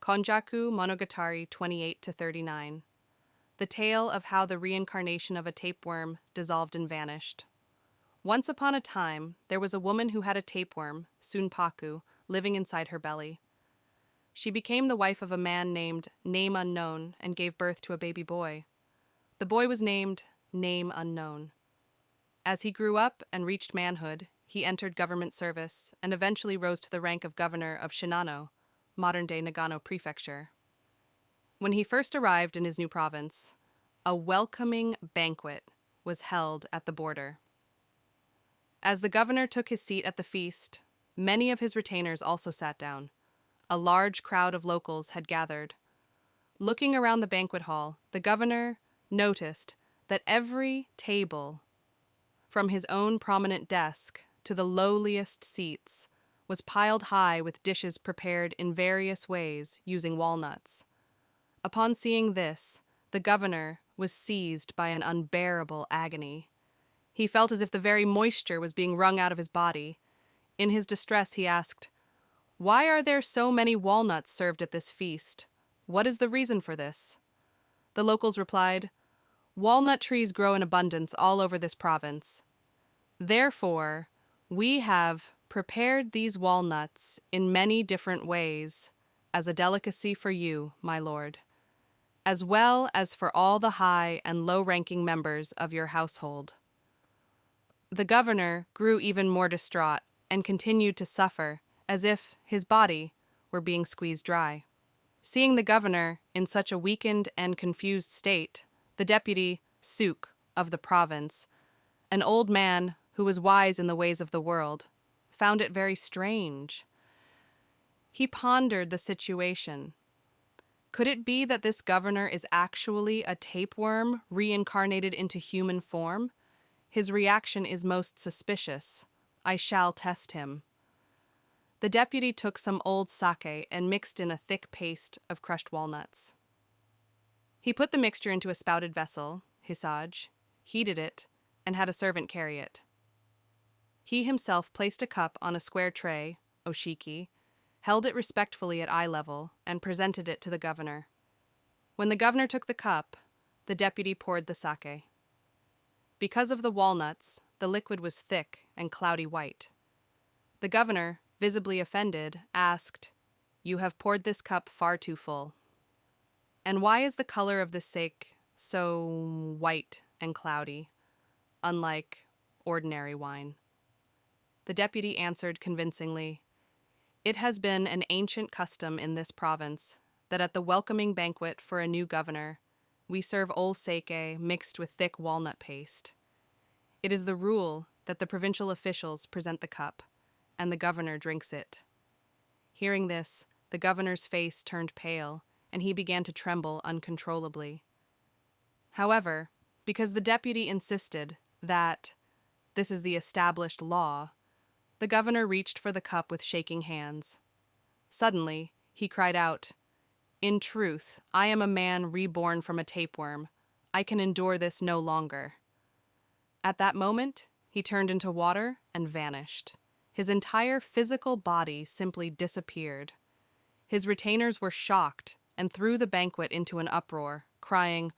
Konjaku Monogatari 28-39. The tale of how the reincarnation of a tapeworm dissolved and vanished. Once upon a time, there was a woman who had a tapeworm, Sunpaku, living inside her belly. She became the wife of a man named Name Unknown and gave birth to a baby boy. The boy was named Name Unknown. As he grew up and reached manhood, he entered government service and eventually rose to the rank of governor of Shinano, modern-day Nagano Prefecture. When he first arrived in his new province, a welcoming banquet was held at the border. As the governor took his seat at the feast, many of his retainers also sat down. A large crowd of locals had gathered. Looking around the banquet hall, the governor noticed that every table, from his own prominent desk to the lowliest seats, was piled high with dishes prepared in various ways using walnuts. Upon seeing this, the governor was seized by an unbearable agony. He felt as if the very moisture was being wrung out of his body. In his distress, he asked, "Why are there so many walnuts served at this feast? What is the reason for this?" The locals replied, "Walnut trees grow in abundance all over this province. Therefore, we have prepared these walnuts in many different ways as a delicacy for you, my lord, as well as for all the high and low-ranking members of your household." The governor grew even more distraught and continued to suffer as if his body were being squeezed dry. Seeing the governor in such a weakened and confused state, the deputy Suk of the province, an old man who was wise in the ways of the world, found it very strange. He pondered the situation. Could it be that this governor is actually a tapeworm reincarnated into human form? His reaction is most suspicious. I shall test him. The deputy took some old sake and mixed in a thick paste of crushed walnuts. He put the mixture into a spouted vessel, hisage, heated it, and had a servant carry it. He himself placed a cup on a square tray, oshiki, held it respectfully at eye level, and presented it to the governor. When the governor took the cup, the deputy poured the sake. Because of the walnuts, the liquid was thick and cloudy white. The governor, visibly offended, asked, "You have poured this cup far too full. And why is the color of this sake so white and cloudy, unlike ordinary wine?" The deputy answered convincingly, "It has been an ancient custom in this province that at the welcoming banquet for a new governor, we serve old sake mixed with thick walnut paste. It is the rule that the provincial officials present the cup, and the governor drinks it." Hearing this, the governor's face turned pale, and he began to tremble uncontrollably. However, because the deputy insisted that this is the established law, the governor reached for the cup with shaking hands. Suddenly, he cried out, "In truth, I am a man reborn from a tapeworm. I can endure this no longer." At that moment, he turned into water and vanished. His entire physical body simply disappeared. His retainers were shocked and threw the banquet into an uproar, crying,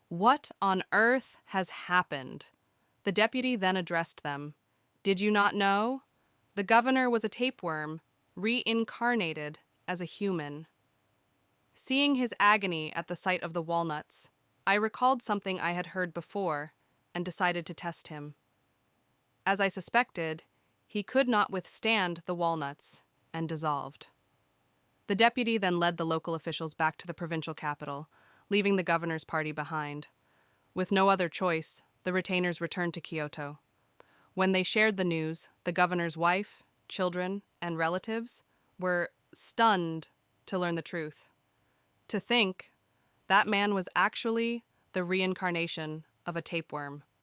"What on earth has happened?" The deputy then addressed them. "Did you not know? The governor was a tapeworm, reincarnated as a human." Seeing his agony at the sight of the walnuts, I recalled something I had heard before and decided to test him. As I suspected, he could not withstand the walnuts and dissolved. The deputy then led the local officials back to the provincial capital, leaving the governor's party behind. With no other choice, the retainers returned to Kyoto. When they shared the news, the governor's wife, children, and relatives were stunned to learn the truth. To think that man was actually the reincarnation of a tapeworm.